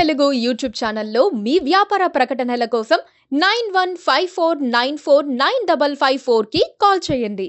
Telugu YouTube ఛానల్లో మీ వ్యాపార ప్రకటనల కోసం 9154949554 కి కాల్ చేయండి.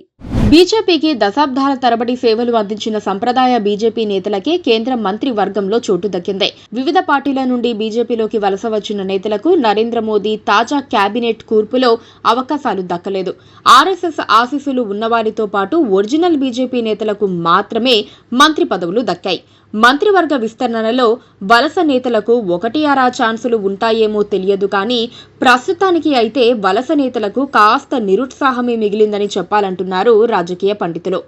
బీజేపీకి దశాబ్దాల తరబడి సేవలు అందించిన సంప్రదాయ బీజేపీ నేతలకే కేంద్ర మంత్రి వర్గంలో చోటు దక్కింది. వివిధ పార్టీల నుండి బీజేపీలోకి వలస వచ్చిన నేతలకు నరేంద్ర మోదీ తాజా కేబినెట్ కూర్పులో అవకాశాలు దక్కలేదు. ఆర్ఎస్ఎస్ ఆశీస్సులు ఉన్నవారితో పాటు ఒరిజినల్ బీజేపీ నేతలకు మాత్రమే మంత్రి పదవులు దక్కాయి. మంత్రివర్గ విస్తరణలో వలస నేతలకు 1-6 ఛాన్సులు ఉంటాయేమో తెలియదు కానీ ప్రస్తుతానికి అయితే వలస నేతలకు కాస్త నిరుత్సాహమే మిగిలిందని చెప్పాలంటున్నారు రాజకీయ పండితులు.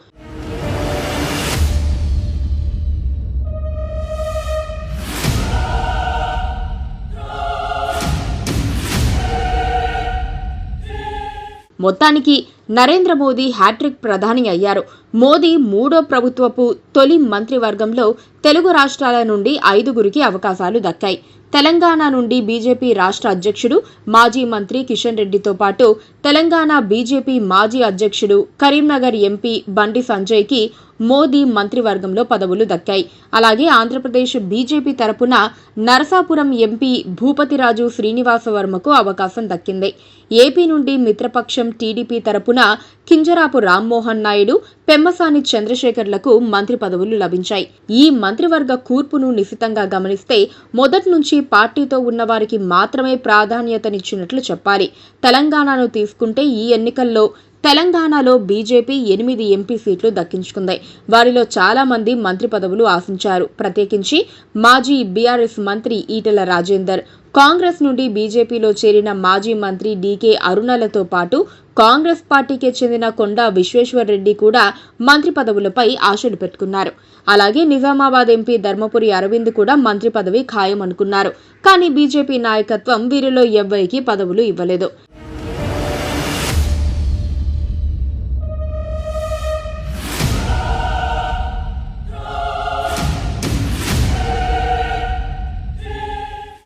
మొత్తానికి నరేంద్ర మోదీ హ్యాట్రిక్ ప్రధాని అయ్యారు. మోదీ మూడో ప్రభుత్వపు తొలి మంత్రివర్గంలో తెలుగు రాష్ట్రాల నుండి 5గురికి అవకాశాలు దక్కాయి. తెలంగాణ నుండి బీజేపీ రాష్ట్ర అధ్యక్షుడు మాజీ మంత్రి కిషన్ రెడ్డితో పాటు తెలంగాణ బీజేపీ మాజీ అధ్యక్షుడు కరీంనగర్ ఎంపీ బండి సంజయ్కి మోదీ మంత్రివర్గంలో పదవులు దక్కాయి. అలాగే ఆంధ్రప్రదేశ్ బీజేపీ తరపున నరసాపురం ఎంపీ భూపతిరాజు శ్రీనివాసవర్మకు అవకాశం దక్కింది. ఏపీ నుండి మిత్రపక్షం టీడీపీ తరపున కింజరాపు రామ్మోహన్ నాయుడు, పెమ్మసాని చంద్రశేఖర్లకు మంత్రి పదవులు లభించాయి. ఈ మంత్రివర్గ కూర్పును నిశితంగా గమనిస్తే మొదటి నుంచి పార్టీతో ఉన్నవారికి మాత్రమే ప్రాధాన్యతనిచ్చినట్లు చెప్పాలి. తెలంగాణను తీసుకుంటే ఈ ఎన్నికల్లో తెలంగాణలో బీజేపీ 8 ఎంపీ సీట్లు దక్కించుకుంది. వారిలో చాలా మంది మంత్రి పదవులు ఆశించారు. ప్రత్యేకించి మాజీ బీఆర్ఎస్ మంత్రి ఈటెల రాజేందర్, కాంగ్రెస్ నుండి బీజేపీలో చేరిన మాజీ మంత్రి డీకే అరుణలతో పాటు కాంగ్రెస్ పార్టీకే చెందిన కొండా విశ్వేశ్వర్రెడ్డి కూడా మంత్రి పదవులపై ఆశలు పెట్టుకున్నారు. అలాగే నిజామాబాద్ ఎంపీ ధర్మపురి అరవింద్ కూడా మంత్రి పదవి ఖాయమనుకున్నారు. కానీ బీజేపీ నాయకత్వం వీరిలో ఎవ్వరికీ పదవులు ఇవ్వలేదు.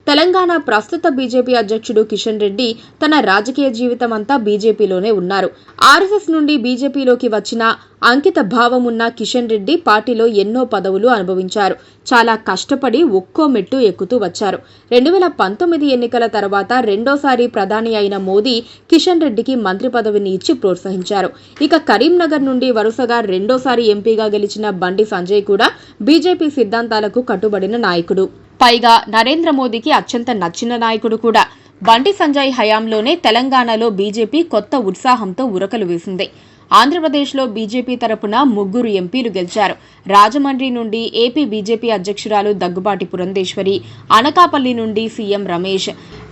తెలంగాణ ప్రస్తుత బీజేపీ అధ్యక్షుడు కిషన్ రెడ్డి తన రాజకీయ జీవితం అంతా బీజేపీలోనే ఉన్నారు. ఆర్ఎస్ఎస్ నుండి బీజేపీలోకి వచ్చిన అంకిత భావం ఉన్న కిషన్ రెడ్డి పార్టీలో ఎన్నో పదవులు అనుభవించారు. చాలా కష్టపడి ఒక్కో మెట్టు ఎక్కుతూ వచ్చారు. 2019 ఎన్నికల తర్వాత రెండోసారి ప్రధాని అయిన మోదీ కిషన్ రెడ్డికి మంత్రి పదవిని ఇచ్చి ప్రోత్సహించారు. ఇక కరీంనగర్ నుండి వరుసగా రెండోసారి ఎంపీగా గెలిచిన బండి సంజయ్ కూడా బీజేపీ సిద్ధాంతాలకు కట్టుబడిన నాయకుడు. పైగా నరేంద్ర మోదీకి అత్యంత నచ్చిన నాయకుడు కూడా. బండి సంజయ్ హయాంలోనే తెలంగాణలో బీజేపీ కొత్త ఉత్సాహంతో ఉరకలు వేసింది. ఆంధ్రప్రదేశ్లో బీజేపీ తరపున 3 ఎంపీలు గెలిచారు. రాజమండ్రి నుండి ఏపీ బీజేపీ అధ్యక్షురాలు దగ్గుబాటి పురంధేశ్వరి, అనకాపల్లి నుండి సీఎం రమేష్,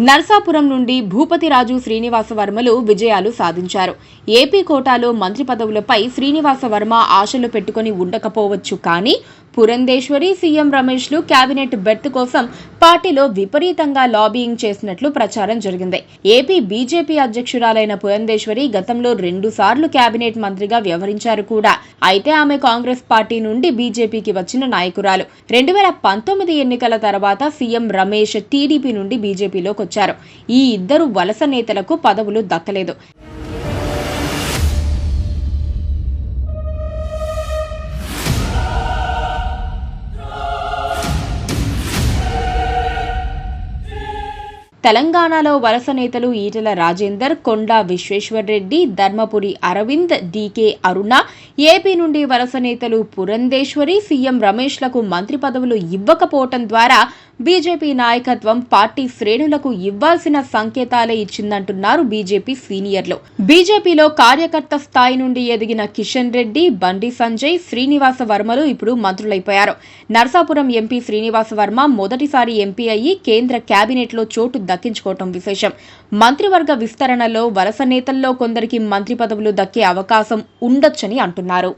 నర్సాపురం నుండి భూపతిరాజు శ్రీనివాసవర్మలు విజయాలు సాధించారు. ఏపీ కోటాలో మంత్రి పదవులపై శ్రీనివాసవర్మ ఆశలు పెట్టుకుని ఉండకపోవచ్చు కానీ పురంధేశ్వరి, సీఎం రమేష్లు కేబినెట్ బెర్త్ కోసం పార్టీలో విపరీతంగా లాబియింగ్ చేసినట్లు ప్రచారం జరిగింది. ఏపీ బీజేపీ అధ్యక్షురాలైన పురంధేశ్వరి గతంలో 2 సార్లు కేబినెట్ మంత్రిగా వ్యవహరించారు కూడా. అయితే ఆమె కాంగ్రెస్ పార్టీ నుండి బీజేపీకి వచ్చిన నాయకురాలు. 2019 ఎన్నికల తర్వాత సీఎం రమేష్ టీడీపీ నుండి బీజేపీలోకి వచ్చారు. ఈ ఇద్దరు వలస నేతలకు పదవులు దక్కలేదు. తెలంగాణలో వలస నేతలు ఈటెల రాజేందర్, కొండా విశ్వేశ్వర్రెడ్డి, ధర్మపురి అరవింద్, డీకే అరుణ, ఏపీ నుండి వలస నేతలు పురంధేశ్వరి, సీఎం రమేష్లకు మంత్రి పదవులు ఇవ్వకపోవటం ద్వారా బీజేపీ నాయకత్వం పార్టీ శ్రేణులకు ఇవ్వాల్సిన సంకేతాలే ఇచ్చిందంటున్నారు బీజేపీ సీనియర్లు. బీజేపీలో కార్యకర్త స్థాయి నుండి ఎదిగిన కిషన్ రెడ్డి, బండి సంజయ్, శ్రీనివాసవర్మలు ఇప్పుడు మంత్రులైపోయారు. నర్సాపురం ఎంపీ శ్రీనివాసవర్మ మొదటిసారి ఎంపీ అయ్యి కేంద్ర కేబినెట్లో చోటు దక్కించుకోవటం విశేషం. మంత్రివర్గ విస్తరణలో వలస నేతల్లో కొందరికి మంత్రి పదవులు దక్కే అవకాశం ఉండొచ్చని అంటున్నారు.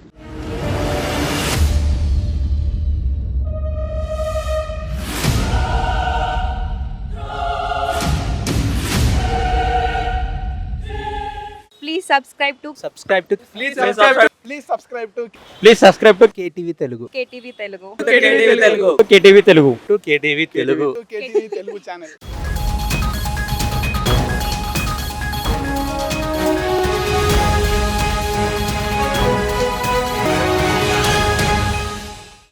Please subscribe to KTV Telugu. KTV Telugu. KTV Telugu. KTV Telugu channel.